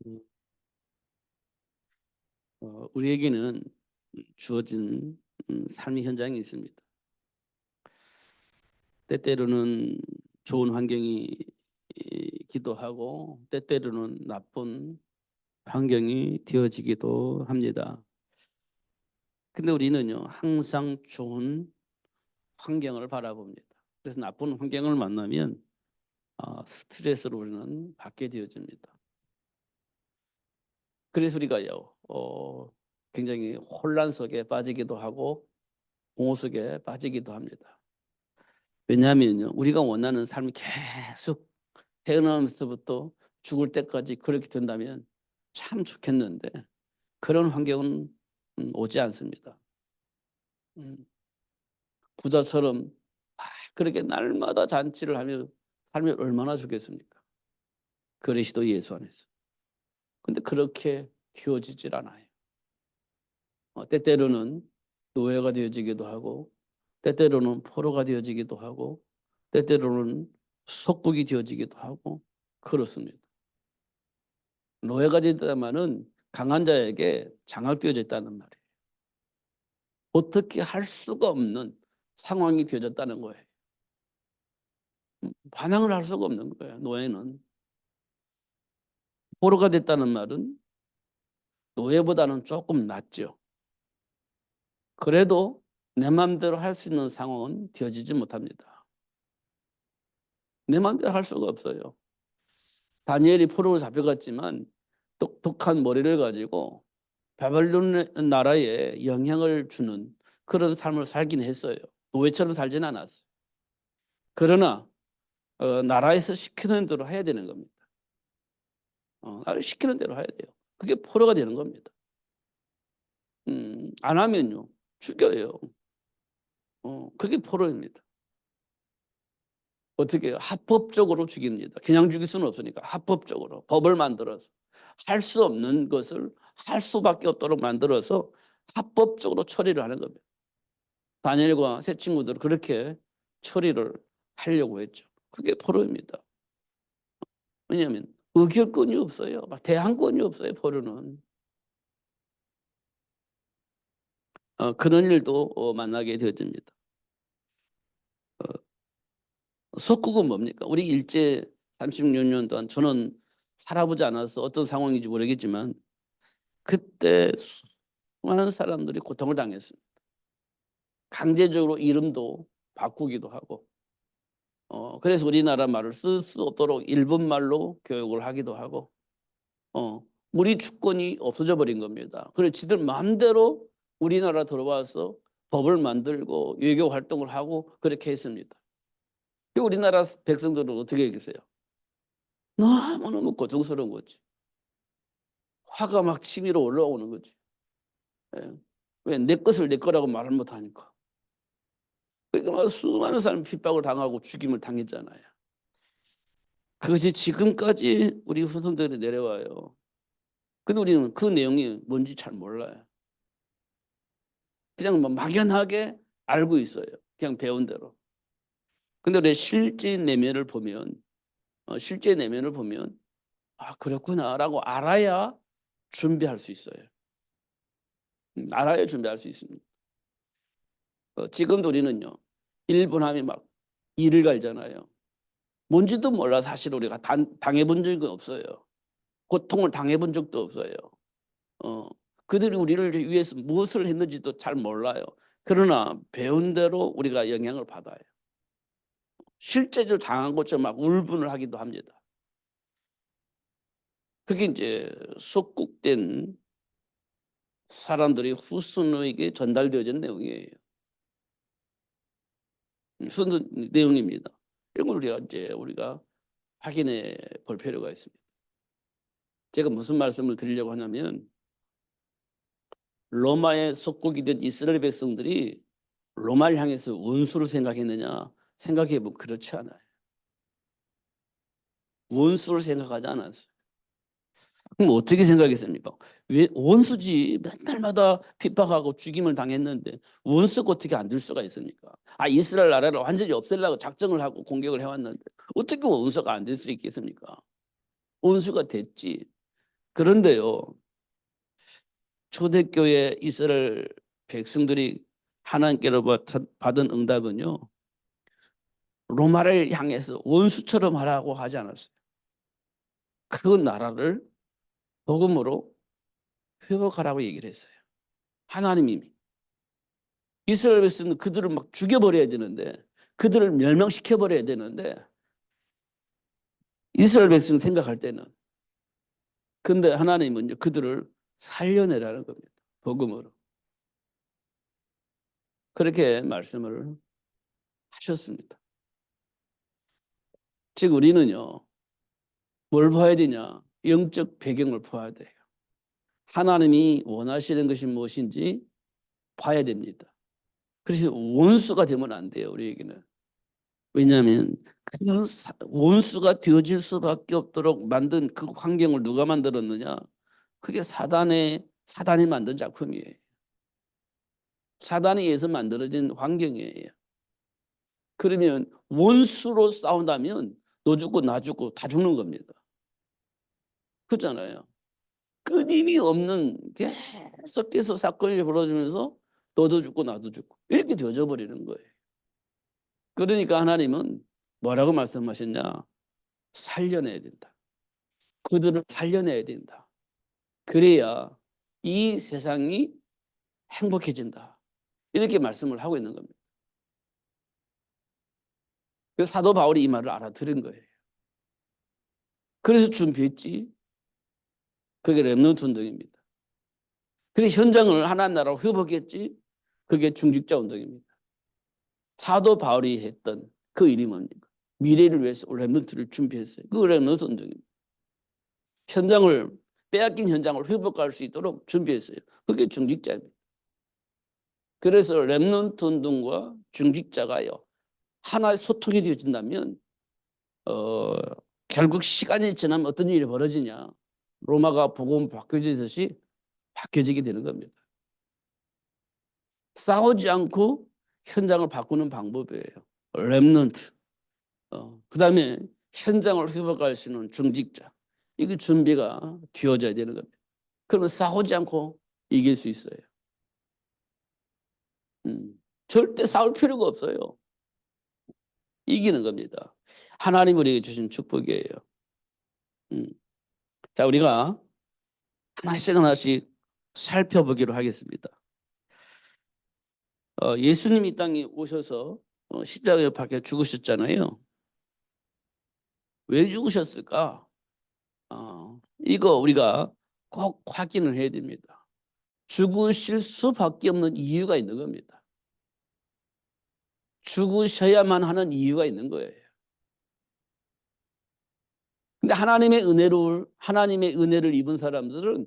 음, 우리에게는 주어진 삶의 현장이 있습니다. 때때로는 좋은 환경이기도 하고 때때로는 나쁜 환경이 되어지기도 합니다. 근데 우리는요, 항상 좋은 환경을 바라봅니다. 그래서 나쁜 환경을 만나면 스트레스를 우리는 받게 되어집니다. 그래서 우리가요, 굉장히 혼란 속에 빠지기도 하고 공허 속에 빠지기도 합니다. 왜냐하면요, 우리가 원하는 삶이 계속 태어나면서부터 죽을 때까지 그렇게 된다면 참 좋겠는데 그런 환경은 오지 않습니다. 음, 부자처럼 그렇게 날마다 잔치를 하며 살면 얼마나 좋겠습니까? 그리스도 예수 안에서. 근데 그렇게 되어지질 않아요. 때때로는 노예가 되어지기도 하고 때때로는 포로가 되어지기도 하고 때때로는 속국이 되어지기도 하고 그렇습니다. 노예가 되다마는 강한 자에게 장악되어져 있다는 말이에요. 어떻게 할 수가 없는 상황이 되어졌다는 거예요. 반항을 할 수가 없는 거예요. 노예는. 포로가 됐다는 말은 노예보다는 조금 낫죠. 그래도 내 마음대로 할 수 있는 상황은 되어지지 못합니다. 내 마음대로 할 수가 없어요. 다니엘이 포로로 잡혀갔지만 똑똑한 머리를 가지고 바벨론 나라에 영향을 주는 그런 삶을 살긴 했어요. 노예처럼 살지는 않았어요. 그러나 나라에서 시키는 대로 해야 되는 겁니다. 나를 시키는 대로 해야 돼요. 그게 포로가 되는 겁니다. 안 하면요 죽여요. 그게 포로입니다. 어떻게 합법적으로 죽입니다. 그냥 죽일 수는 없으니까 합법적으로 법을 만들어서 할 수 없는 것을 할 수밖에 없도록 만들어서 합법적으로 처리를 하는 겁니다. 다니엘과 세 친구들은 그렇게 처리를 하려고 했죠. 그게 포로입니다. 왜냐하면 의결권이 없어요. 대항권이 없어요. 포로는. 그런 일도 만나게 되어집니다. 속국은 뭡니까? 우리 일제 36년 동안 저는 살아보지 않아서 어떤 상황인지 모르겠지만 그때 수많은 사람들이 고통을 당했습니다. 강제적으로 이름도 바꾸기도 하고 그래서 우리나라 말을 쓸 수 없도록 일본 말로 교육을 하기도 하고 우리 주권이 없어져 버린 겁니다. 그래서 지들 마음대로 우리나라 들어와서 법을 만들고 외교 활동을 하고 그렇게 했습니다. 우리나라 백성들은 어떻게 계세요? 너무너무 고통스러운 거지. 화가 막 치밀어 올라오는 거지. 예. 왜? 내 것을 내 거라고 말을 못하니까. 그러니까 수많은 사람이 핍박을 당하고 죽임을 당했잖아요. 그것이 지금까지 우리 후손들이 내려와요. 근데 우리는 그 내용이 뭔지 잘 몰라요. 그냥 뭐 막연하게 알고 있어요. 그냥 배운 대로. 근데 우리 실제 내면을 보면 그렇구나라고 알아야 준비할 수 있어요. 알아야 준비할 수 있습니다. 지금도 우리는요, 일본 하면 막 이를 갈잖아요. 뭔지도 몰라 사실 우리가 당해본 적은 없어요. 고통을 당해본 적도 없어요. 어, 그들이 우리를 위해서 무엇을 했는지도 잘 몰라요. 그러나 배운 대로 우리가 영향을 받아요. 실제로 당한 것처럼 막 울분을 하기도 합니다. 그게 이제 속국된 사람들이 후손에게 전달되어진 내용이에요. 무슨 내용입니다. 이런 걸 우리가 확인해 볼 필요가 있습니다. 제가 무슨 말씀을 드리려고 하냐면 로마의 속국이 된 이스라엘 백성들이 로마를 향해서 원수를 생각했느냐? 생각해 보면 그렇지 않아요. 원수를 생각하지 않았어요. 그럼 어떻게 생각했습니까? 왜 원수지 맨날마다 핍박하고 죽임을 당했는데 원수가 어떻게 안 될 수가 있습니까? 이스라엘 나라를 완전히 없애려고 작정을 하고 공격을 해왔는데 어떻게 원수가 안 될 수 있겠습니까? 원수가 됐지. 그런데요, 초대교회 이스라엘 백성들이 하나님께로 받은 응답은요, 로마를 향해서 원수처럼 하라고 하지 않았어요. 그 나라를 복음으로 회복하라고 얘기를 했어요. 하나님이. 이스라엘 백성은 그들을 막 죽여버려야 되는데, 그들을 멸망시켜버려야 되는데, 이스라엘 백성 생각할 때는. 근데 하나님은요, 그들을 살려내라는 겁니다. 복음으로. 그렇게 말씀을 하셨습니다. 즉 우리는요, 뭘 봐야 되냐? 영적 배경을 봐야 돼요. 하나님이 원하시는 것이 무엇인지 봐야 됩니다. 그래서 원수가 되면 안 돼요, 우리에게는. 왜냐하면 그 원수가 되어질 수밖에 없도록 만든 그 환경을 누가 만들었느냐? 그게 사단이 만든 작품이에요. 사단에 의해서 만들어진 환경이에요. 그러면 원수로 싸운다면 너 죽고 나 죽고 다 죽는 겁니다. 그렇잖아요. 끊임이 없는 계속해서 사건이 벌어지면서 너도 죽고 나도 죽고 이렇게 되어져 버리는 거예요. 그러니까 하나님은 뭐라고 말씀하셨냐? 살려내야 된다. 그들을 살려내야 된다. 그래야 이 세상이 행복해진다. 이렇게 말씀을 하고 있는 겁니다. 그래서 사도 바울이 이 말을 알아들은 거예요. 그래서 준비했지. 그게 렘넌트 운동입니다. 그래서 현장을 하나님 나라로 회복했지. 그게 중직자 운동입니다. 사도 바울이 했던 그 일이 뭡니까? 미래를 위해서 렘넌트를 준비했어요. 그 렘넌트 운동입니다. 현장을 빼앗긴 현장을 회복할 수 있도록 준비했어요. 그게 중직자입니다. 그래서 렘넌트 운동과 중직자가요 하나의 소통이 되어진다면 결국 시간이 지나면 어떤 일이 벌어지냐? 로마가 복음 바뀌어지듯이 바뀌어지게 되는 겁니다. 싸우지 않고 현장을 바꾸는 방법이에요. 렘넌트. 그다음에 현장을 회복할 수 있는 중직자. 이게 준비가 되어져야 되는 겁니다. 그러면 싸우지 않고 이길 수 있어요. 절대 싸울 필요가 없어요. 이기는 겁니다. 하나님 우리에게 주신 축복이에요. 음. 자, 우리가 하나씩 하나씩 살펴보기로 하겠습니다. 예수님이 이 땅에 오셔서 십자가에 박혀 죽으셨잖아요. 왜 죽으셨을까? 이거 우리가 꼭 확인을 해야 됩니다. 죽으실 수밖에 없는 이유가 있는 겁니다. 죽으셔야만 하는 이유가 있는 거예요. 근데 하나님의 은혜를 입은 사람들은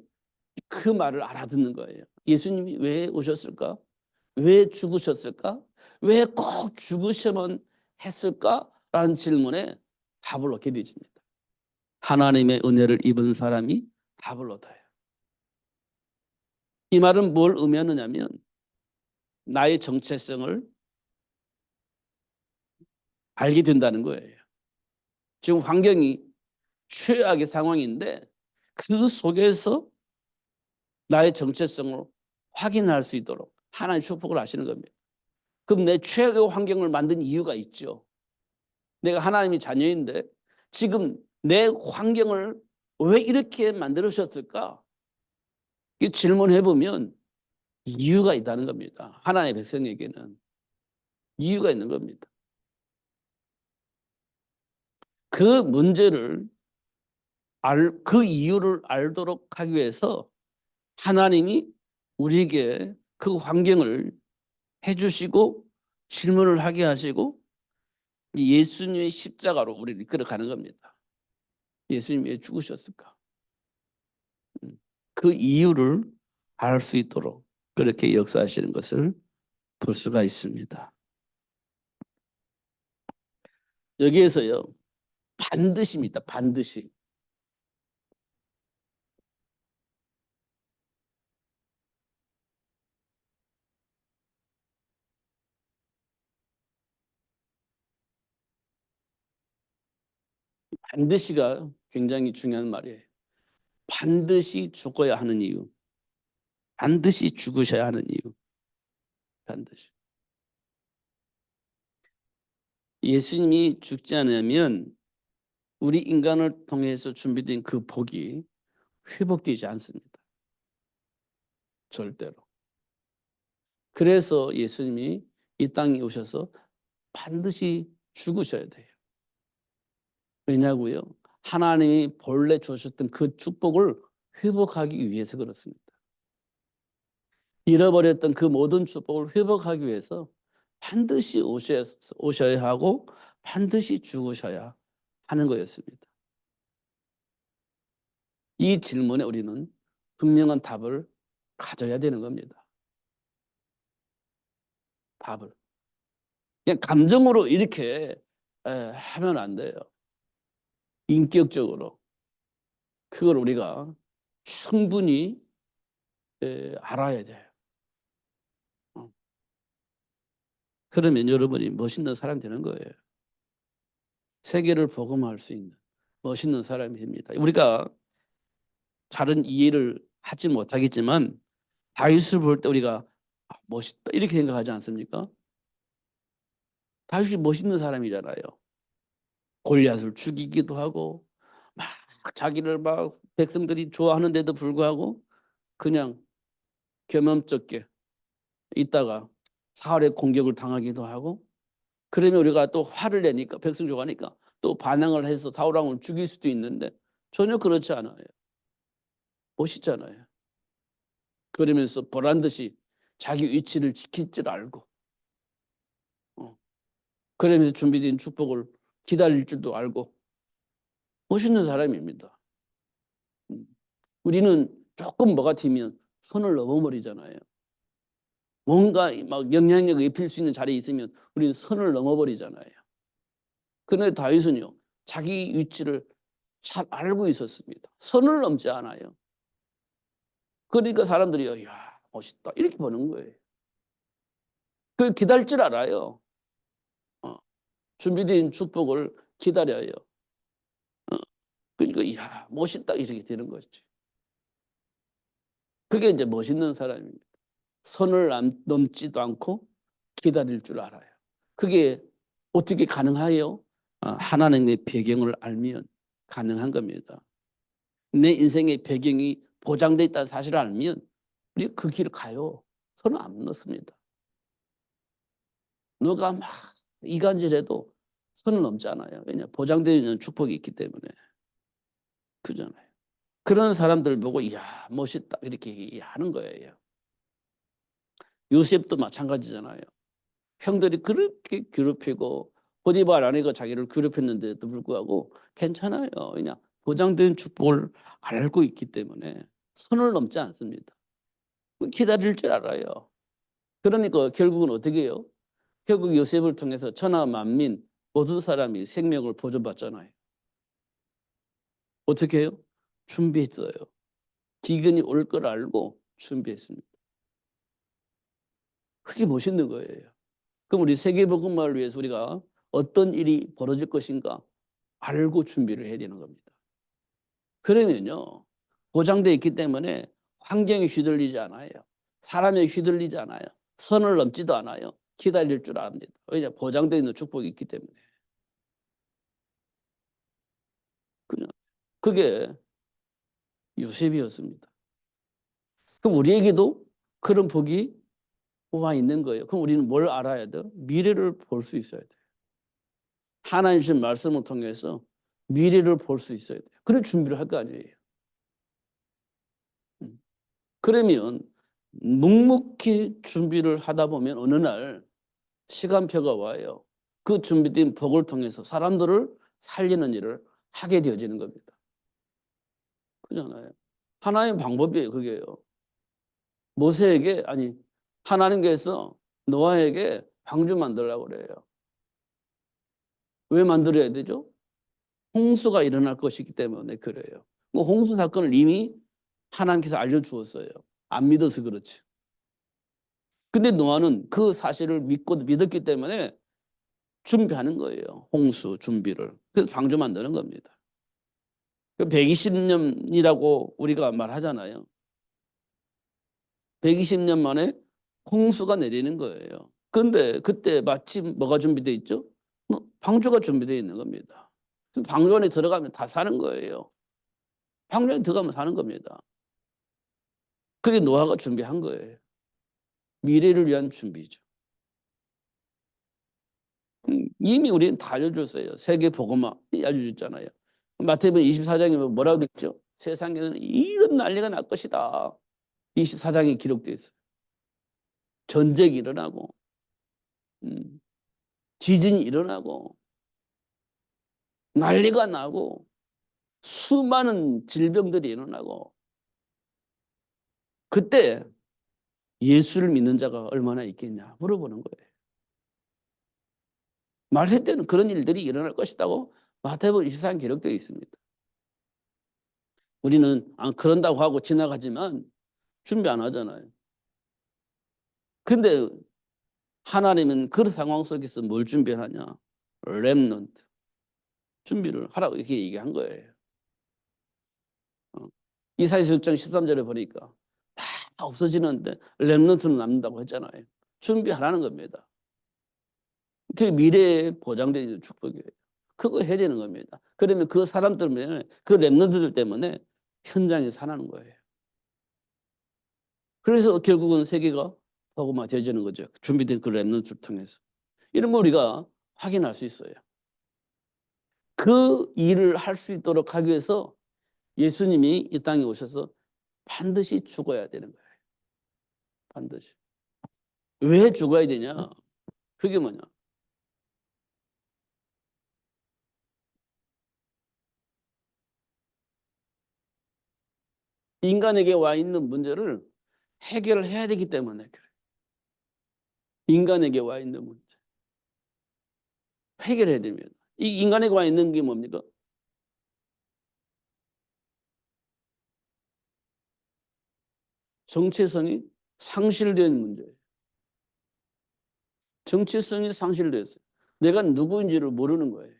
그 말을 알아듣는 거예요. 예수님이 왜 오셨을까? 왜 죽으셨을까? 왜 꼭 죽으셔만 했을까? 라는 질문에 답을 얻게 되집니다. 하나님의 은혜를 입은 사람이 답을 얻어요. 이 말은 뭘 의미하느냐면 나의 정체성을 알게 된다는 거예요. 지금 환경이 최악의 상황인데 그 속에서 나의 정체성을 확인할 수 있도록 하나님 축복을 하시는 겁니다. 그럼 내 최악의 환경을 만든 이유가 있죠. 내가 하나님의 자녀인데 지금 내 환경을 왜 이렇게 만들으셨을까? 이 질문해 보면 이유가 있다는 겁니다. 하나님의 백성에게는 이유가 있는 겁니다. 그 문제를 그 이유를 알도록 하기 위해서 하나님이 우리에게 그 환경을 해주시고 질문을 하게 하시고 예수님의 십자가로 우리를 이끌어가는 겁니다. 예수님이 왜 죽으셨을까? 그 이유를 알 수 있도록 그렇게 역사하시는 것을 볼 수가 있습니다. 여기에서요 반드시입니다. 반드시. 반드시가 굉장히 중요한 말이에요. 반드시 죽어야 하는 이유. 반드시 죽으셔야 하는 이유. 반드시. 예수님이 죽지 않으면 우리 인간을 통해서 준비된 그 복이 회복되지 않습니다. 절대로. 그래서 예수님이 이 땅에 오셔서 반드시 죽으셔야 돼요. 왜냐고요? 하나님이 본래 주셨던 그 축복을 회복하기 위해서 그렇습니다. 잃어버렸던 그 모든 축복을 회복하기 위해서 반드시 오셔야 하고 반드시 죽으셔야 하는 거였습니다. 이 질문에 우리는 분명한 답을 가져야 되는 겁니다. 답을. 그냥 감정으로 이렇게 하면 안 돼요. 인격적으로. 그걸 우리가 충분히 알아야 돼요. 그러면 여러분이 멋있는 사람이 되는 거예요. 세계를 복음화할 수 있는 멋있는 사람이 됩니다. 우리가 잘은 이해를 하지 못하겠지만 다윗을 볼 때 우리가 멋있다 이렇게 생각하지 않습니까? 다윗이 멋있는 사람이잖아요. 골리앗을 죽이기도 하고 막 자기를 막 백성들이 좋아하는데도 불구하고 그냥 겸연쩍게 있다가 사울의 공격을 당하기도 하고 그러면 우리가 또 화를 내니까 백성 좋아하니까 또 반항을 해서 사울 왕을 죽일 수도 있는데 전혀 그렇지 않아요. 멋있잖아요. 그러면서 보란 듯이 자기 위치를 지킬 줄 알고 그러면서 준비된 축복을 기다릴 줄도 알고 멋있는 사람입니다. 우리는 조금 뭐가 튀면 선을 넘어버리잖아요. 뭔가 막 영향력을 입힐 수 있는 자리에 있으면 우리는 선을 넘어버리잖아요. 그런데 다윗은요. 자기 위치를 잘 알고 있었습니다. 선을 넘지 않아요. 그러니까 사람들이 야 멋있다 이렇게 보는 거예요. 그걸 기다릴 줄 알아요. 준비된 축복을 기다려요. 그러니까 야 멋있다 이렇게 되는 거지. 그게 이제 멋있는 사람입니다. 선을 넘지도 않고 기다릴 줄 알아요. 그게 어떻게 가능해요? 하나님의 배경을 알면 가능한 겁니다. 내 인생의 배경이 보장돼 있다는 사실을 알면 우리 그 길을 가요. 손을 안 넣습니다. 누가 막 이간질해도 선을 넘지 않아요. 왜냐 보장되어 있는 축복이 있기 때문에. 그잖아요. 그런 사람들 보고 이야 멋있다 이렇게 하는 거예요. 요셉도 마찬가지잖아요. 형들이 그렇게 괴롭히고 보디발 아내가 자기를 괴롭혔는데도 불구하고 괜찮아요. 그냥 보장된 축복을 알고 있기 때문에 선을 넘지 않습니다. 기다릴 줄 알아요. 그러니까 결국은 어떻게 해요? 결국 요셉을 통해서 천하 만민 모든 사람이 생명을 보존받잖아요. 어떻게 해요? 준비했어요. 기근이 올 걸 알고 준비했습니다. 그게 멋있는 거예요. 그럼 우리 세계복음화를 위해서 우리가 어떤 일이 벌어질 것인가 알고 준비를 해야 되는 겁니다. 그러면요. 보장되어 있기 때문에 환경에 휘둘리지 않아요. 사람에 휘둘리지 않아요. 선을 넘지도 않아요. 기다릴 줄 압니다. 왜냐 보장되어 있는 축복이 있기 때문에. 그냥 그게 요셉이었습니다. 그럼 우리에게도 그런 복이 와 있는 거예요. 그럼 우리는 뭘 알아야 돼요? 미래를 볼 수 있어야 돼요. 하나님 주신 말씀을 통해서 미래를 볼 수 있어야 돼요. 그런 준비를 할 거 아니에요. 그러면 묵묵히 준비를 하다 보면 어느 날 시간표가 와요. 그 준비된 복을 통해서 사람들을 살리는 일을 하게 되어지는 겁니다. 그잖아요. 하나님의 방법이에요. 그게요. 모세에게 아니 하나님께서 노아에게 방주 만들라고 그래요. 왜 만들어야 되죠? 홍수가 일어날 것이기 때문에 그래요. 뭐 홍수 사건을 이미 하나님께서 알려주었어요. 안 믿어서 그렇지. 근데 노아는 그 사실을 믿고 믿었기 때문에 준비하는 거예요. 홍수 준비를. 그래서 방주 만드는 겁니다. 120년이라고 우리가 말하잖아요. 120년 만에 홍수가 내리는 거예요. 근데 그때 마침 뭐가 준비되어 있죠? 방주가 준비되어 있는 겁니다. 방주 안에 들어가면 다 사는 거예요. 방주 안에 들어가면 사는 겁니다. 그게 노아가 준비한 거예요. 미래를 위한 준비죠. 이미 우리는 다 알려줬어요. 세계 복음화 알려줬잖아요. 마태복음 24장에 뭐라고 했죠? 세상에는 이런 난리가 날 것이다. 24장에 기록되어 있어요. 전쟁이 일어나고 지진이 일어나고 난리가 나고 수많은 질병들이 일어나고 그때 예수를 믿는 자가 얼마나 있겠냐 물어보는 거예요. 말세 때는 그런 일들이 일어날 것이라고 마태복음 24장 기록되어 있습니다. 우리는 그런다고 하고 지나가지만 준비 안 하잖아요. 근데 하나님은 그 상황 속에서 뭘 준비하냐? 렘넌트. 준비를 하라고 이렇게 얘기한 거예요. 이사야서 6장 13절에 보니까 다 없어지는데 렘넌트는 남는다고 했잖아요. 준비하라는 겁니다. 그게 미래에 보장되는 축복이에요. 그거 해야 되는 겁니다. 그러면 그 사람 때문에 그 렘넌트들 때문에 현장에 살아나는 거예요. 그래서 결국은 세계가 복음화 되어지는 거죠. 준비된 그 렘넌트를 통해서. 이런 거 우리가 확인할 수 있어요. 그 일을 할 수 있도록 하기 위해서 예수님이 이 땅에 오셔서 반드시 죽어야 되는 거예요. 반드시. 왜 죽어야 되냐? 그게 뭐냐? 인간에게 와 있는 문제를 해결해야 되기 때문에 그래요. 인간에게 와 있는 문제. 해결해야 됩니다. 이 인간에게 와 있는 게 뭡니까? 정체성이 상실된 문제예요. 정체성이 상실됐어요. 내가 누구인지를 모르는 거예요.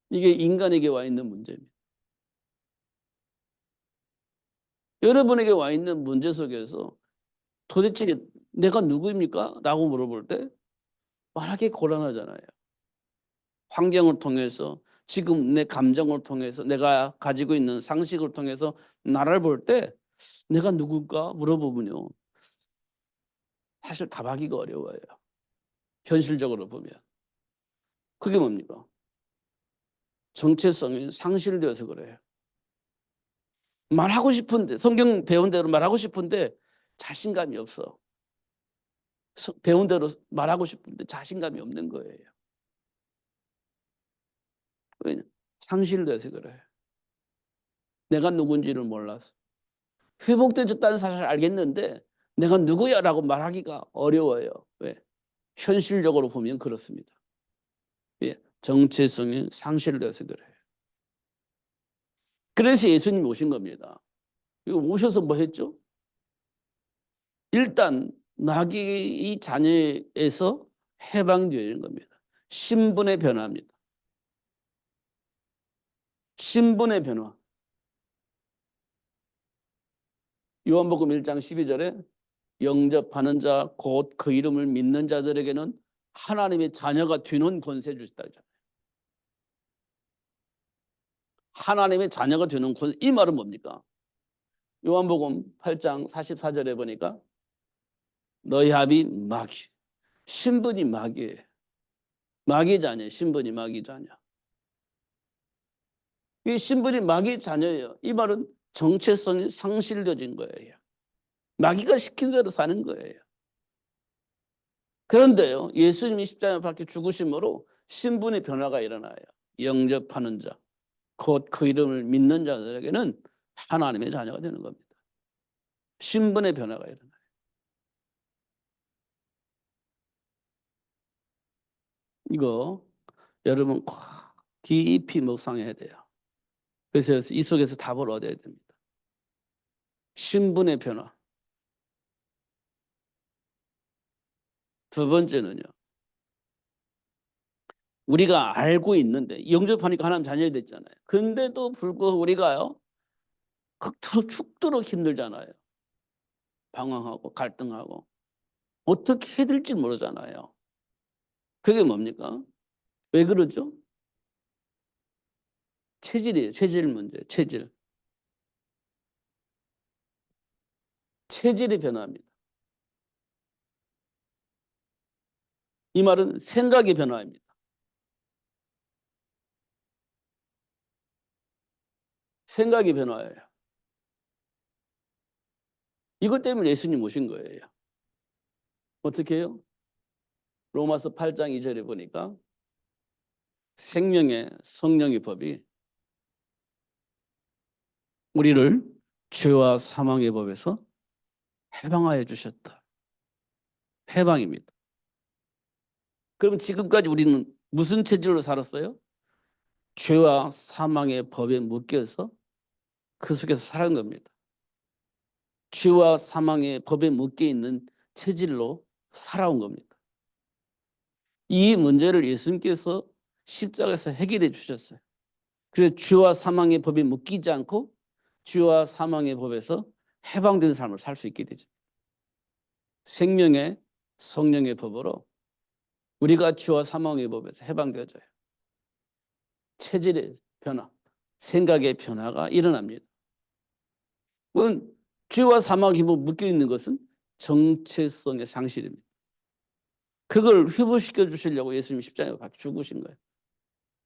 이게 인간에게 와 있는 문제입니다. 여러분에게 와 있는 문제 속에서 도대체 내가 누구입니까? 라고 물어볼 때 말하기 곤란하잖아요. 환경을 통해서 지금 내 감정을 통해서 내가 가지고 있는 상식을 통해서 나를 볼 때 내가 누굴까 물어보면요. 사실 답하기가 어려워요. 현실적으로 보면. 그게 뭡니까? 정체성이 상실되어서 그래요. 말하고 싶은데 성경 배운 대로 말하고 싶은데 자신감이 없어. 배운 대로 말하고 싶은데 자신감이 없는 거예요. 왜냐? 상실돼서 그래요. 내가 누군지를 몰라서. 회복되었다는 사실을 알겠는데 내가 누구야라고 말하기가 어려워요. 왜? 현실적으로 보면 그렇습니다. 예, 정체성이 상실돼서 그래요. 그래서 예수님이 오신 겁니다. 오셔서 뭐 했죠? 일단 나귀 이 자녀에서 해방되는 겁니다. 신분의 변화입니다. 신분의 변화. 요한복음 1장 12절에 영접하는 자, 곧 그 이름을 믿는 자들에게는 하나님의 자녀가 되는 권세 주시다. 하나님의 자녀가 되는 권세. 이 말은 뭡니까? 요한복음 8장 44절에 보니까 너희 합이 마귀. 신분이 마귀예요. 마귀 자녀, 신분이 마귀 자녀. 이 신분이 마귀 자녀예요. 이 말은 정체성이 상실되어진 거예요. 마귀가 시킨 대로 사는 거예요. 그런데요, 예수님이 십자가에 박혀 죽으심으로 신분의 변화가 일어나요. 영접하는 자, 곧 그 이름을 믿는 자들에게는 하나님의 자녀가 되는 겁니다. 신분의 변화가 일어나요. 이거 여러분 깊이 묵상해야 돼요. 그래서 이 속에서 답을 얻어야 됩니다. 신분의 변화. 두 번째는요. 우리가 알고 있는데 영접하니까 하나님 자녀이 됐잖아요. 근데도 불구하고 우리가요 극도로 죽도록 힘들잖아요. 방황하고 갈등하고 어떻게 해야 될지 모르잖아요. 그게 뭡니까? 왜 그러죠? 체질이에요. 체질 문제. 체질. 체질이 변화합니다. 이 말은 생각이 변화합니다. 생각이 변화해요. 이것 때문에 예수님 오신 거예요. 어떻게 해요? 로마서 8장 2절에 보니까 생명의 성령의 법이 우리를 죄와 사망의 법에서 해방하여 주셨다. 해방입니다. 그럼 지금까지 우리는 무슨 체질로 살았어요? 죄와 사망의 법에 묶여서 그 속에서 살은 겁니다. 죄와 사망의 법에 묶여 있는 체질로 살아온 겁니다. 이 문제를 예수님께서 십자가에서 해결해 주셨어요. 그래서 죄와 사망의 법에 묶이지 않고 죄와 사망의 법에서 해방된 삶을 살 수 있게 되죠. 생명의 성령의 법으로 우리가 죄와 사망의 법에서 해방되어져요. 체질의 변화, 생각의 변화가 일어납니다. 그건 죄와 사망의 법 묶여 있는 것은 정체성의 상실입니다. 그걸 회복시켜 주시려고 예수님 십자가에 죽으신 거예요.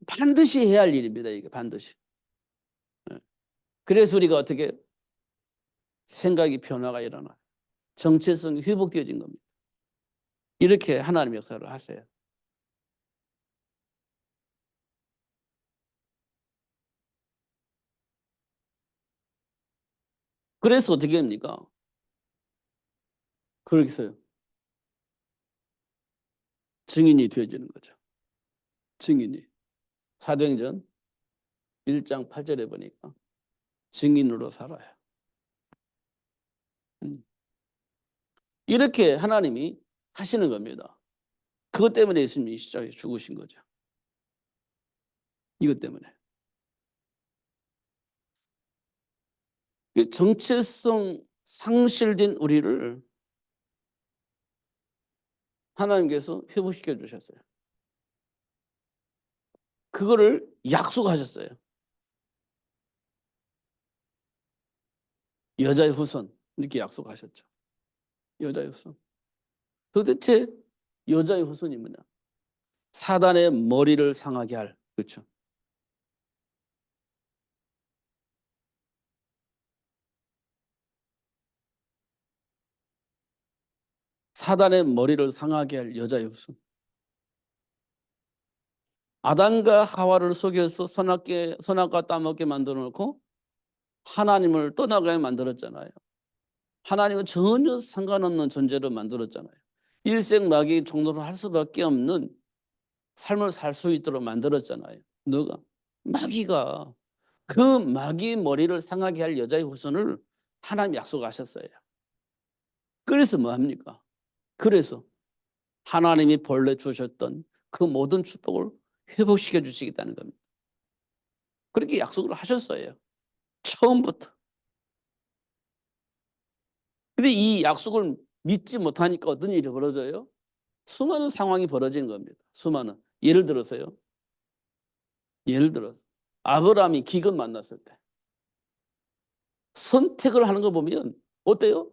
반드시 해야 할 일입니다. 이게 반드시. 그래서 우리가 어떻게 생각이 변화가 일어나 정체성이 회복되어진 겁니다. 이렇게 하나님의 역사를 하세요. 그래서 어떻게 합니까? 그렇게 해서요. 증인이 되어지는 거죠. 증인이. 사도행전 1장 8절에 보니까 증인으로 살아요. 이렇게 하나님이 하시는 겁니다. 그것 때문에 예수님이 십자가에 죽으신 거죠. 이것 때문에. 정체성 상실된 우리를 하나님께서 회복시켜 주셨어요. 그거를 약속하셨어요. 여자의 후손 이렇게 약속하셨죠. 여자의 후손. 도대체 여자의 후손이 뭐냐? 사단의 머리를 상하게 할. 그렇죠. 사단의 머리를 상하게 할 여자의 후손. 아담과 하와를 속여서 선악과 따먹게 만들어 놓고 하나님을 떠나게 만들었잖아요. 하나님은 전혀 상관없는 존재로 만들었잖아요. 일생마귀 종노를 할 수밖에 없는 삶을 살 수 있도록 만들었잖아요. 누가? 마귀가. 그 마귀의 머리를 상하게 할 여자의 후손을 하나님 약속하셨어요. 그래서 뭐 합니까? 그래서 하나님이 본래 주셨던 그 모든 축복을 회복시켜 주시겠다는 겁니다. 그렇게 약속을 하셨어요. 처음부터. 근데 이 약속을 믿지 못하니까 어떤 일이 벌어져요? 수많은 상황이 벌어지는 겁니다. 수많은. 예를 들어서요. 예를 들어서 아브라함이 기근 만났을 때 선택을 하는 거 보면 어때요?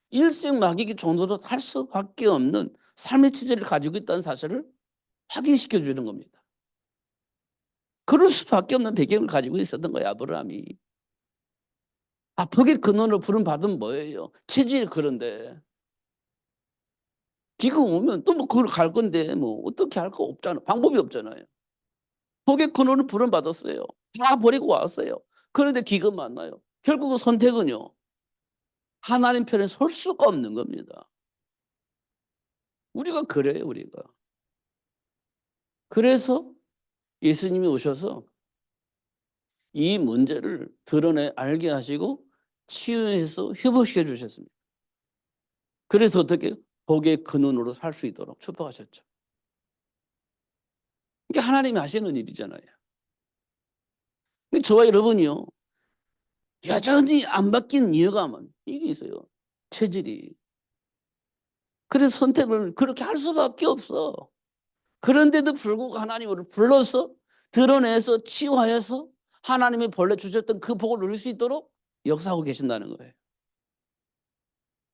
일생마귀기 정도로 할 수밖에 없는 삶의 체질을 가지고 있다는 사실을 확인시켜 주는 겁니다. 그럴 수밖에 없는 배경을 가지고 있었던 거예요. 아브라함이. 복의 근원으로 부름 받은 뭐예요? 체질이 그런데 기근 오면 또 뭐 그걸 갈 건데 뭐 어떻게 할 거 없잖아. 방법이 없잖아요. 복의 근원으로 부름 받았어요. 다 버리고 왔어요. 그런데 기근 만나요. 결국은 선택은요. 하나님 편에 설 수가 없는 겁니다. 우리가 그래요, 우리가. 그래서 예수님이 오셔서 이 문제를 드러내 알게 하시고 치유해서 회복시켜 주셨습니다. 그래서 어떻게 복의 근원으로 살 수 있도록 축복하셨죠. 이게 하나님이 하시는 일이잖아요. 근데 저와 여러분이요, 여전히 안 바뀐 이유가 이게 있어요. 체질이. 그래서 선택을 그렇게 할 수밖에 없어. 그런데도 불구하고 하나님을 불러서 드러내서 치유하여서 하나님이 본래 주셨던 그 복을 누릴 수 있도록 역사하고 계신다는 거예요.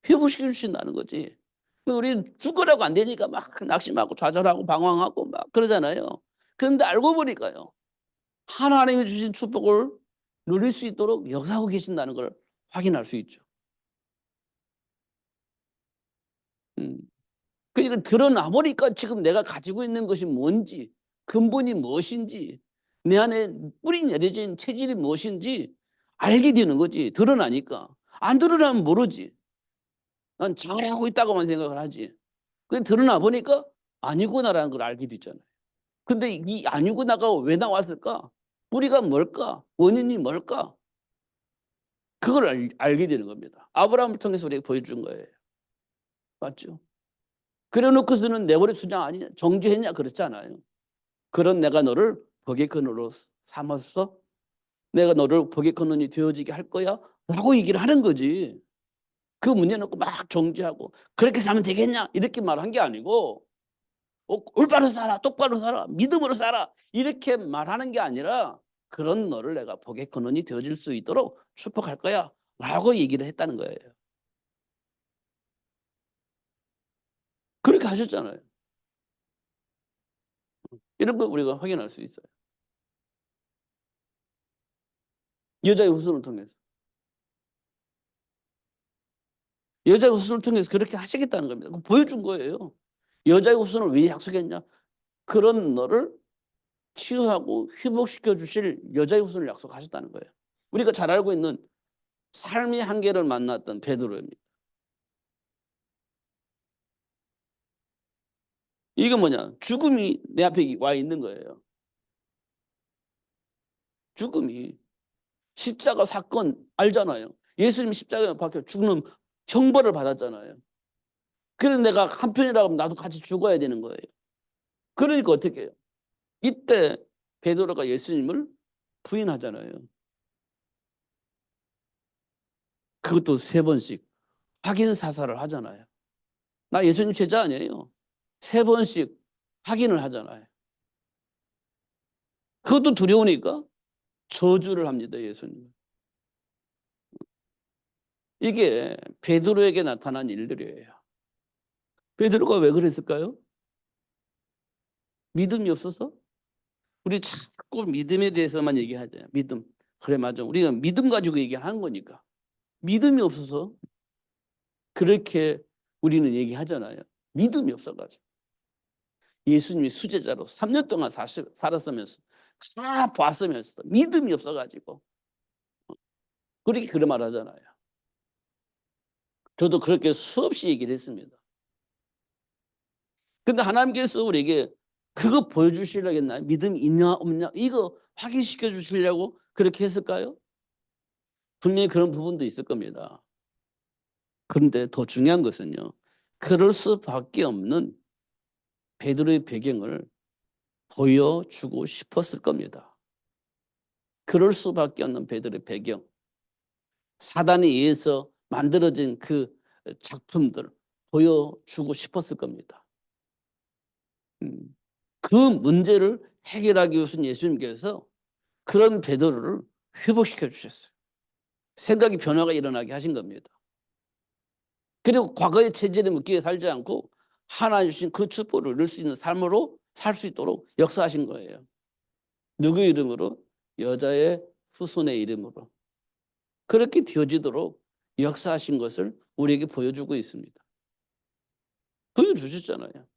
회복시켜 주신다는 거지. 우리 죽으라고 안 되니까 막 낙심하고 좌절하고 방황하고 막 그러잖아요. 그런데 알고 보니까요, 하나님이 주신 축복을 누릴 수 있도록 역사하고 계신다는 걸 확인할 수 있죠. 음. 그러니까 드러나 보니까 지금 내가 가지고 있는 것이 뭔지, 근본이 무엇인지, 내 안에 뿌리 내려진 체질이 무엇인지 알게 되는 거지. 드러나니까. 안 드러나면 모르지. 난 잘하고 있다고만 생각을 하지. 근데 드러나 보니까 아니구나라는 걸 알게 됐잖아요. 근데 이 아니구나가 왜 나왔을까? 뿌리가 뭘까? 원인이 뭘까? 그걸 알게 되는 겁니다. 아브라함을 통해서 우리에게 보여준 거예요. 맞죠? 그래 놓고서는 내버려 두냐 아니냐 정죄했냐 그렇잖아요. 그런 내가 너를 복의 근원으로 삼았어. 내가 너를 복의 근원이 되어지게 할 거야 라고 얘기를 하는 거지. 그 문제 놓고 막 정죄하고 그렇게 살면 되겠냐 이렇게 말한 게 아니고 올바로 살아 똑바로 살아 믿음으로 살아 이렇게 말하는 게 아니라 그런 너를 내가 복의 근원이 되어질 수 있도록 축복할 거야 라고 얘기를 했다는 거예요. 그렇게 하셨잖아요. 이런 거 우리가 확인할 수 있어요. 여자의 후손을 통해서. 여자의 후손을 통해서 그렇게 하시겠다는 겁니다. 보여준 거예요. 여자의 후손을 왜 약속했냐? 그런 너를 치유하고 회복시켜 주실 여자의 후손을 약속하셨다는 거예요. 우리가 잘 알고 있는 삶의 한계를 만났던 베드로입니다. 이게 뭐냐? 죽음이 내 앞에 와 있는 거예요. 죽음이. 십자가 사건 알잖아요. 예수님 십자가에 박혀 죽는 형벌을 받았잖아요. 그래서 내가 한편이라고 하면 나도 같이 죽어야 되는 거예요. 그러니까 어떻게 해요? 이때 베드로가 예수님을 부인하잖아요. 그것도 3번씩 확인 사살을 하잖아요. 나 예수님 제자 아니에요. 3번씩 확인을 하잖아요. 그것도 두려우니까 저주를 합니다, 예수님. 이게 베드로에게 나타난 일들이에요. 베드로가 왜 그랬을까요? 믿음이 없어서? 우리 자꾸 믿음에 대해서만 얘기하잖아요. 믿음. 그래 맞아. 우리가 믿음 가지고 얘기하는 거니까. 믿음이 없어서 그렇게 우리는 얘기하잖아요. 믿음이 없어가지고. 예수님이 수제자로 3년 동안 살았으면서 다 봤으면서 믿음이 없어가지고 그렇게 그런 말 하잖아요. 저도 그렇게 수없이 얘기를 했습니다. 근데 하나님께서 우리에게 그거 보여주시려고 했나요? 믿음이 있냐 없냐 이거 확인시켜 주시려고 그렇게 했을까요? 분명히 그런 부분도 있을 겁니다. 그런데 더 중요한 것은요. 그럴 수밖에 없는 베드로의 배경을 보여주고 싶었을 겁니다. 그럴 수밖에 없는 베드로의 배경. 사단에 의해서 만들어진 그 작품들을 보여주고 싶었을 겁니다. 그 문제를 해결하기 위해서 예수님께서 그런 베드로를 회복시켜 주셨어요. 생각의 변화가 일어나게 하신 겁니다. 그리고 과거의 체질에 묶이게 살지 않고 하나님 주신 그 축복을 누릴 수 있는 삶으로 살 수 있도록 역사하신 거예요. 누구 이름으로? 여자의 후손의 이름으로. 그렇게 되어지도록 역사하신 것을 우리에게 보여주고 있습니다. 보여주셨잖아요.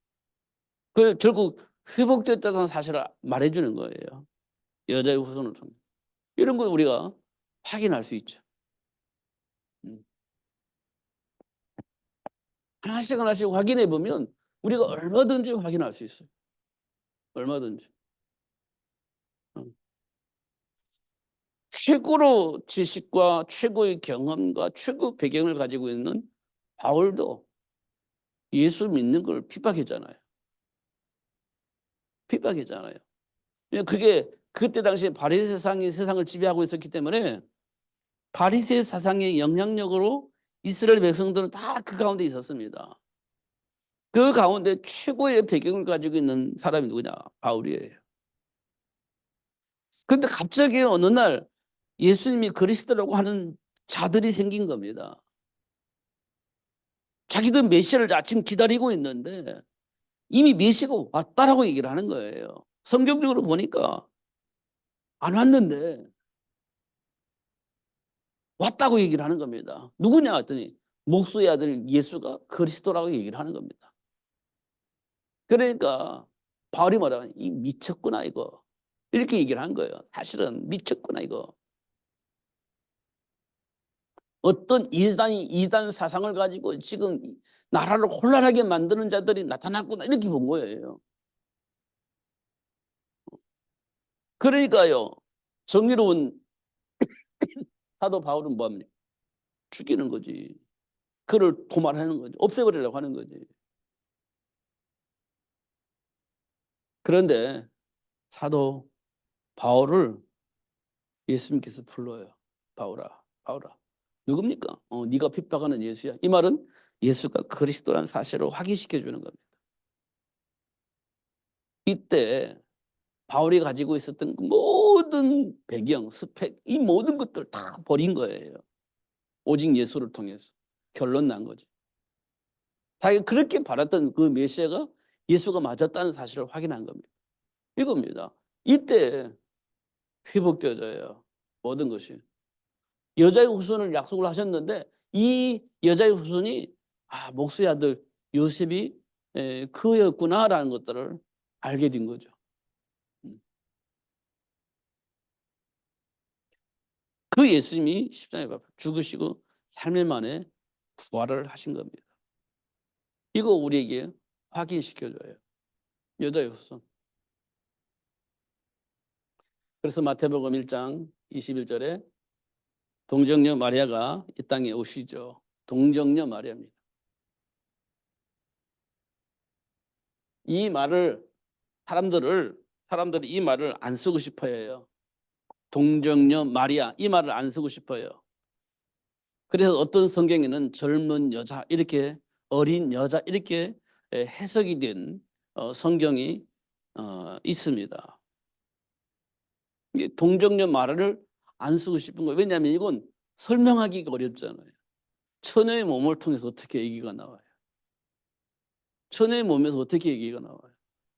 그 결국 회복됐다는 사실을 말해주는 거예요. 여자의 후손을 통해. 이런 걸 우리가 확인할 수 있죠. 하나씩 하나씩 확인해 보면 우리가 얼마든지 확인할 수 있어요. 얼마든지. 최고로 지식과 최고의 경험과 최고 배경을 가지고 있는 바울도 예수 믿는 걸 핍박했잖아요. 핍박했잖아요. 그게 그때 당시에 바리새 사상이 세상을 지배하고 있었기 때문에 바리새 사상의 영향력으로 이스라엘 백성들은 다 그 가운데 있었습니다. 그 가운데 최고의 배경을 가지고 있는 사람이 누구냐? 바울이에요. 그런데 갑자기 어느 날 예수님이 그리스도라고 하는 자들이 생긴 겁니다. 자기들 메시아를 아침 기다리고 있는데 이미 메시아가 왔다라고 얘기를 하는 거예요. 성경적으로 보니까 안 왔는데 왔다고 얘기를 하는 겁니다. 누구냐 했더니 목수의 아들 예수가 그리스도라고 얘기를 하는 겁니다. 그러니까 바울이 뭐라 하냐? 이 미쳤구나 이거. 이렇게 얘기를 한 거예요. 사실은 미쳤구나 이거. 어떤 이단 사상을 가지고 지금 나라를 혼란하게 만드는 자들이 나타났구나 이렇게 본 거예요. 그러니까요. 정의로운 사도 바울은 뭐합니까? 죽이는 거지. 그를 도말하는 거지. 없애버리려고 하는 거지. 그런데 사도 바울을 예수님께서 불러요. 바울아, 바울아. 누굽니까? 네가 핍박하는 예수야. 이 말은 예수가 그리스도라는 사실을 확인시켜 주는 겁니다. 이때 바울이 가지고 있었던 모든 배경, 스펙, 이 모든 것들 다 버린 거예요. 오직 예수를 통해서. 결론 난 거죠. 자기가 그렇게 바랐던 그 메시아가 예수가 맞았다는 사실을 확인한 겁니다. 이겁니다. 이때 회복되어져요. 모든 것이. 여자의 후손을 약속을 하셨는데 이 여자의 후손이 목수의 아들 요셉이 그였구나라는 것들을 알게 된 거죠. 그 예수님이 십자가에 죽으시고 3일 만에 부활을 하신 겁니다. 이거 우리에게 확인시켜줘요. 여자의 후손. 그래서 마태복음 1장 21절에 동정녀 마리아가 이 땅에 오시죠. 동정녀 마리아입니다. 이 말을 사람들이 이 말을 안 쓰고 싶어 해요. 동정녀 마리아 이 말을 안 쓰고 싶어요. 그래서 어떤 성경에는 젊은 여자 이렇게 어린 여자 이렇게 해석이 된 성경이 있습니다. 동정녀 마리아를 안 쓰고 싶은 거예요. 왜냐하면 이건 설명하기가 어렵잖아요. 처녀의 몸을 통해서 어떻게 얘기가 나와요? 처녀의 몸에서 어떻게 얘기가 나와요?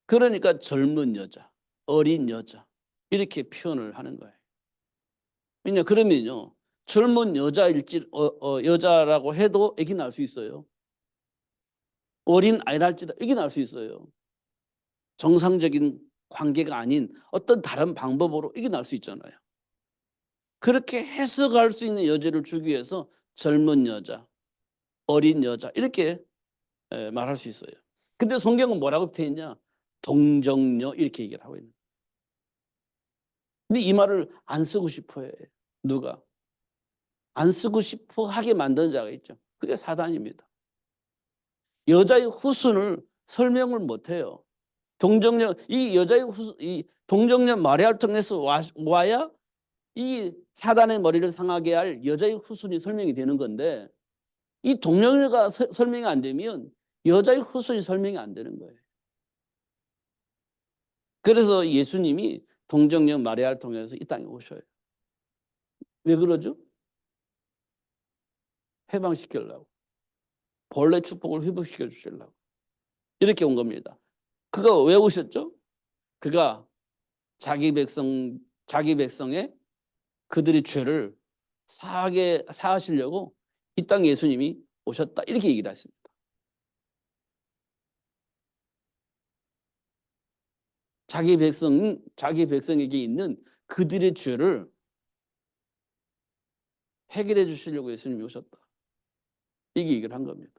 그러니까 젊은 여자, 어린 여자 이렇게 표현을 하는 거예요. 왜냐 그러면요 젊은 여자라고 해도 아기 낳을 수 있어요. 어린 아이랄지라도 아기 낳을 수 있어요. 정상적인 관계가 아닌 어떤 다른 방법으로 아기 낳을 수 있잖아요. 그렇게 해석할 수 있는 여지를 주기 위해서 젊은 여자, 어린 여자 이렇게 말할 수 있어요. 근데 성경은 뭐라고 되어 있냐? 동정녀 이렇게 얘기를 하고 있는. 근데 이 말을 안 쓰고 싶어 해. 누가? 안 쓰고 싶어 하게 만드는 자가 있죠. 그게 사단입니다. 여자의 후손을 설명을 못 해요. 이 여자의 이 동정녀 마리아를 통해서 와야 이 사단의 머리를 상하게 할 여자의 후손이 설명이 되는 건데 이 동정녀가 설명이 안 되면 여자의 후손이 설명이 안 되는 거예요. 그래서 예수님이 동정녀 마리아를 통해서 이 땅에 오셔요. 왜 그러죠? 해방시키려고. 본래 축복을 회복시켜 주시려고. 이렇게 온 겁니다. 그가 왜 오셨죠? 그가 자기 백성의 그들의 죄를 사하시려고 이 땅 예수님이 오셨다. 이렇게 얘기를 했습니다. 자기 백성에게 있는 그들의 죄를 해결해 주시려고 예수님이 오셨다. 이게 얘기를 한 겁니다.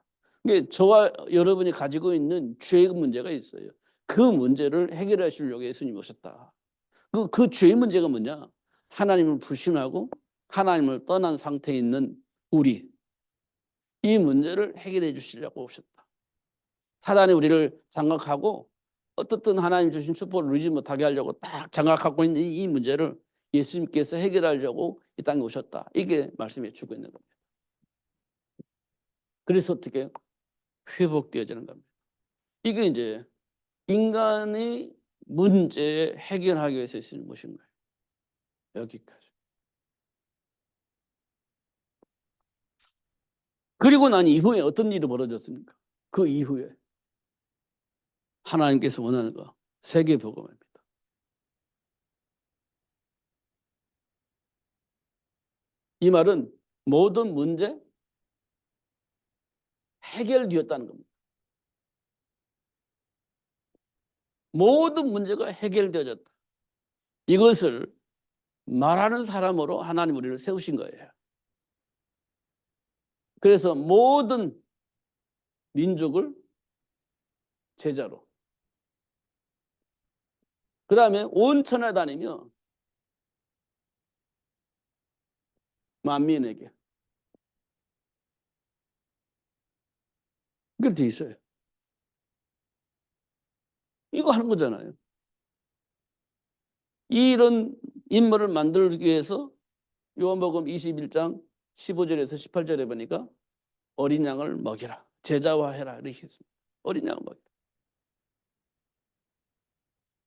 이게 저와 여러분이 가지고 있는 죄의 문제가 있어요. 그 문제를 해결하시려고 예수님이 오셨다. 그 죄의 문제가 뭐냐? 하나님을 불신하고 하나님을 떠난 상태에 있는 우리. 이 문제를 해결해 주시려고 오셨다. 사단이 우리를 장악하고 어떻든 하나님 주신 축복을 누리지 못하게 하려고 딱 장악하고 있는 이 문제를 예수님께서 해결하려고 이 땅에 오셨다. 이게 말씀해 주고 있는 겁니다. 그래서 어떻게 회복되어지는 겁니다. 이게 이제 인간의 문제 해결하기 위해서 쓰는 것인가요? 여기까지. 그리고 난 이후에 어떤 일이 벌어졌습니까? 그 이후에 하나님께서 원하는 거 세계 복음입니다. 이 말은 모든 문제 해결되었다는 겁니다. 모든 문제가 해결되어졌다. 이것을 말하는 사람으로 하나님 우리를 세우신 거예요. 그래서 모든 민족을 제자로, 그 다음에 온 천하 다니며 만민에게, 그렇게 돼 있어요. 이거 하는 거잖아요. 이런 인물을 만들기 위해서 요한복음 21장 15절에서 18절에 보니까 어린 양을 먹이라, 제자화해라 이렇게 했습니다. 어린 양을 먹이라.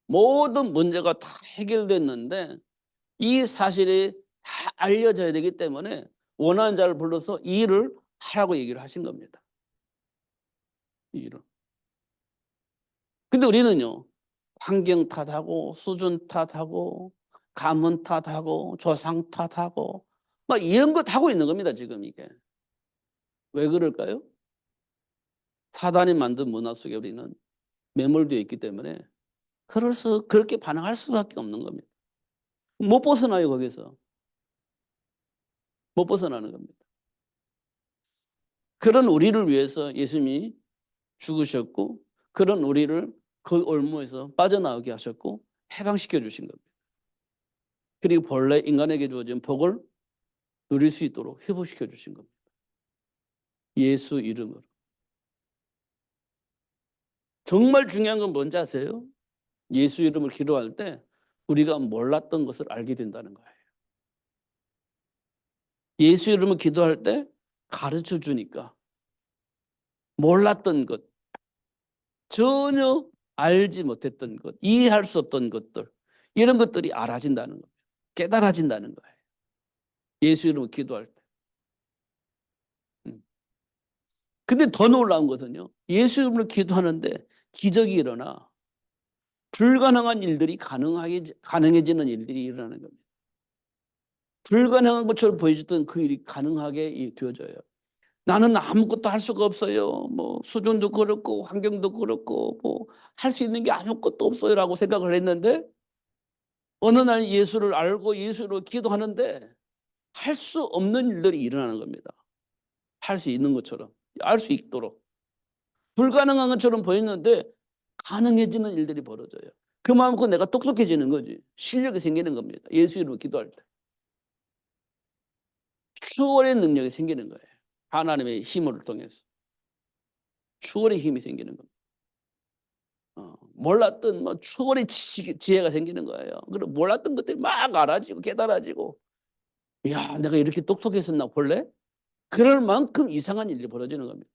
모든 문제가 다 해결됐는데 이 사실이 다 알려져야 되기 때문에 원하는 자를 불러서 이 일을 하라고 얘기를 하신 겁니다. 이 일을. 근데 우리는요, 환경 탓하고 수준 탓하고 가문 탓하고 조상 탓하고 막 이런 거 하고 있는 겁니다. 지금 이게 왜 그럴까요? 사단이 만든 문화 속에 우리는 매몰되어 있기 때문에 그래서 그렇게 반응할 수밖에 없는 겁니다. 못 벗어나요. 거기서 못 벗어나는 겁니다. 그런 우리를 위해서 예수님이 죽으셨고 그런 우리를 그 올무에서 빠져나오게 하셨고 해방시켜 주신 겁니다. 그리고 본래 인간에게 주어진 복을 누릴 수 있도록 회복시켜 주신 겁니다. 예수 이름으로. 정말 중요한 건 뭔지 아세요? 예수 이름을 기도할 때 우리가 몰랐던 것을 알게 된다는 거예요. 예수 이름을 기도할 때 가르쳐 주니까 몰랐던 것, 전혀 알지 못했던 것, 이해할 수 없던 것들, 이런 것들이 알아진다는 거예요. 깨달아진다는 거예요. 예수 이름을 기도할 때. 근데 더 놀라운 것은요, 예수 이름으로 기도하는데 기적이 일어나 불가능한 일들이 가능해지는 일들이 일어나는 겁니다. 불가능한 것처럼 보여줬던 그 일이 가능하게 되어져요. 나는 아무것도 할 수가 없어요. 뭐 수준도 그렇고 환경도 그렇고 뭐 할 수 있는 게 아무것도 없어요라고 생각을 했는데 어느 날 예수를 알고 예수로 기도하는데 할 수 없는 일들이 일어나는 겁니다. 할 수 있는 것처럼 알 수 있도록 불가능한 것처럼 보였는데 가능해지는 일들이 벌어져요. 그만큼 내가 똑똑해지는 거지. 실력이 생기는 겁니다. 예수 이름으로 기도할 때. 추월의 능력이 생기는 거예요. 하나님의 힘을 통해서. 추월의 힘이 생기는 겁니다. 몰랐던 뭐 추월의 지혜가 생기는 거예요. 그리고 몰랐던 것들이 막 알아지고 깨달아지고, 야, 내가 이렇게 똑똑했었나 본래? 그럴 만큼 이상한 일이 벌어지는 겁니다.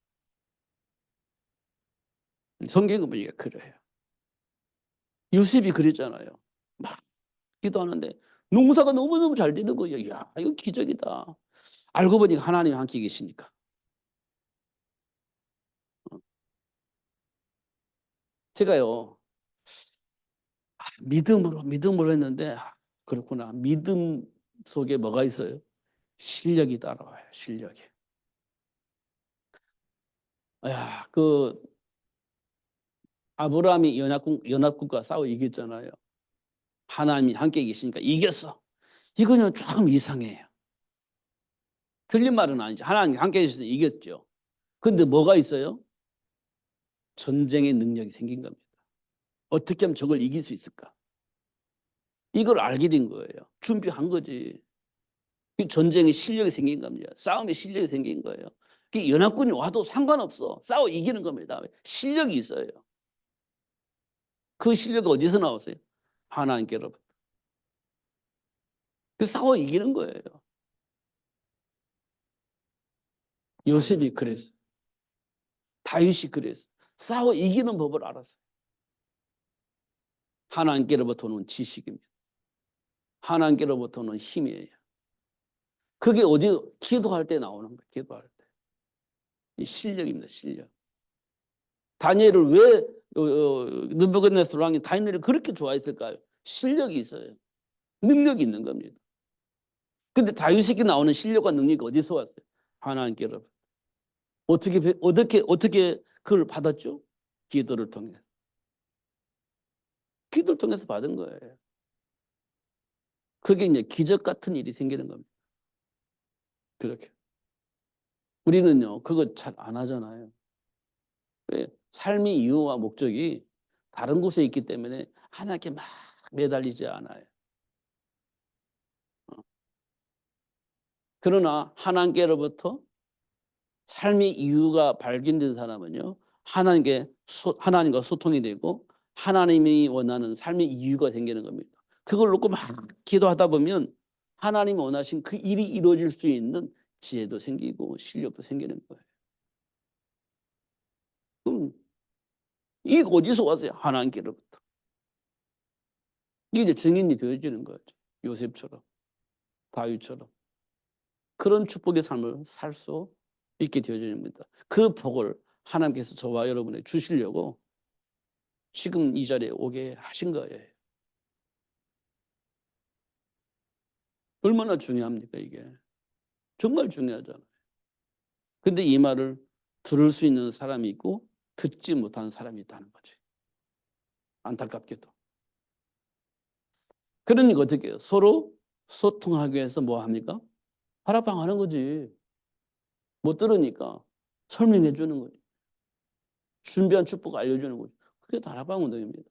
성경 보니까 그래요. 요셉이 그랬잖아요. 막 기도하는데 농사가 너무너무 잘 되는 거예요. 야, 이거 기적이다. 알고 보니까 하나님이 함께 계시니까. 제가요, 믿음으로 했는데, 그렇구나. 믿음 속에 뭐가 있어요? 실력이 따라와요. 실력이. 야, 그 아브라함이 연합국과 싸워 이겼잖아요. 하나님이 함께 계시니까 이겼어. 이거는 좀 이상해요. 틀린 말은 아니죠. 하나님이 함께 계셔서 이겼죠. 근데 뭐가 있어요? 전쟁의 능력이 생긴 겁니다. 어떻게 하면 적을 이길 수 있을까? 이걸 알게 된 거예요. 준비한 거지. 전쟁의 실력이 생긴 겁니다. 싸움의 실력이 생긴 거예요. 연합군이 와도 상관없어. 싸워 이기는 겁니다. 실력이 있어요. 그 실력이 어디서 나왔어요? 하나님께로부터. 그 싸워 이기는 거예요. 요셉이 그랬어. 다윗이 그랬어. 싸워 이기는 법을 알았어요. 하나님께로부터는 지식입니다. 하나님께로부터는 힘이에요. 그게 어디 기도할 때 나오는 거예요. 기도할 때. 이 실력입니다. 실력. 다니엘을 왜 느부갓네살 왕이 다니엘을 그렇게 좋아했을까요? 실력이 있어요. 능력이 있는 겁니다. 근데 다윗에게 나오는 실력과 능력이 어디서 왔어요? 하나님께로부터. 어떻게 그걸 받았죠? 기도를 통해. 기도를 통해서 받은 거예요. 그게 이제 기적 같은 일이 생기는 겁니다. 그렇게. 우리는요, 그거 잘 안 하잖아요. 왜? 삶의 이유와 목적이 다른 곳에 있기 때문에 하나님께 막 매달리지 않아요. 그러나 하나님께로부터 삶의 이유가 발견된 사람은요, 하나님과 소통이 되고 하나님이 원하는 삶의 이유가 생기는 겁니다. 그걸 놓고 막 기도하다 보면 하나님이 원하신 그 일이 이루어질 수 있는 지혜도 생기고 실력도 생기는 거예요. 그럼 이게 어디서 왔어요? 하나님께로부터. 이게 이제 증인이 되어지는 거죠. 요셉처럼, 다윗처럼. 그런 축복의 삶을 살 수 있게 되어집니다. 그 복을 하나님께서 저와 여러분에게 주시려고 지금 이 자리에 오게 하신 거예요. 얼마나 중요합니까, 이게? 정말 중요하잖아요. 근데 이 말을 들을 수 있는 사람이 있고 듣지 못하는 사람이 있다는 거지. 안타깝게도. 그러니까 어떻게 해요? 서로 소통하기 위해서 뭐 합니까? 하라방 하는 거지. 못 들으니까 설명해 주는 거지. 준비한 축복 알려주는 거지. 그게 다락방 운동입니다.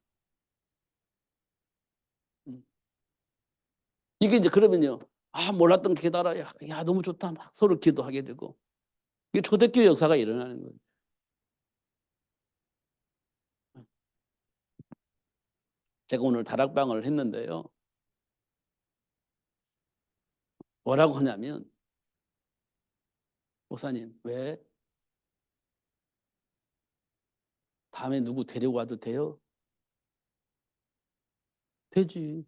이게 이제 그러면요. 아, 몰랐던 깨달아. 야, 너무 좋다. 막 서로 기도하게 되고. 이게 초대교회 역사가 일어나는 거예요. 제가 오늘 다락방을 했는데요. 뭐라고 하냐면, 목사님, 왜 다음에 누구 데리고 와도 돼요? 되지.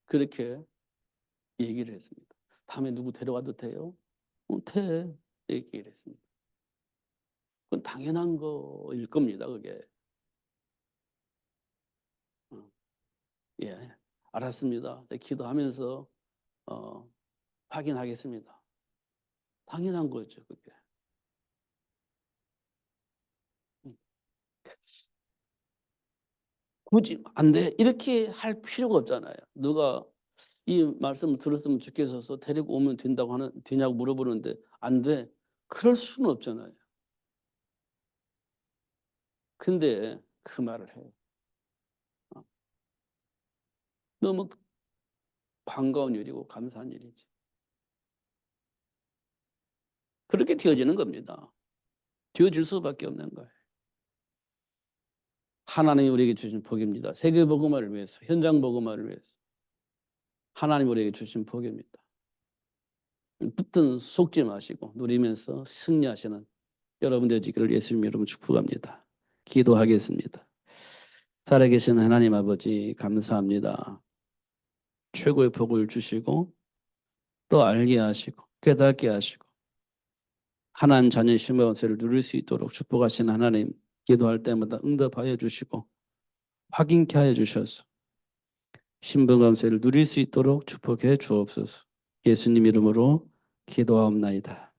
그렇게 얘기를 했습니다. 다음에 누구 데려와도 돼요? 돼. 얘기를 했습니다. 그건 당연한 거일 겁니다, 그게. 예, 알았습니다. 기도하면서 확인하겠습니다. 당연한 거죠, 그게. 굳이 안 돼. 이렇게 할 필요가 없잖아요. 누가 이 말씀을 들었으면 좋겠어서 데리고 오면 되냐고 물어보는데 안 돼. 그럴 수는 없잖아요. 근데 그 말을 해요. 너무 반가운 일이고 감사한 일이지. 그렇게 되어지는 겁니다. 되어질 수밖에 없는 거예요. 하나님이 우리에게 주신 복입니다. 세계 복음화를 위해서, 현장 복음화를 위해서 하나님 우리에게 주신 복입니다. 붙든 속지 마시고 누리면서 승리하시는 여러분 되시기를 예수님 이름으로 축복합니다. 기도하겠습니다. 살아계신 하나님 아버지 감사합니다. 최고의 복을 주시고 또 알게 하시고 깨닫게 하시고 하나님 자녀의 신명세를 누릴 수 있도록 축복하신 하나님 기도할 때마다 응답하여 주시고 확인케 하여 주셔서 신분감세를 누릴 수 있도록 축복해 주옵소서. 예수님 이름으로 기도하옵나이다.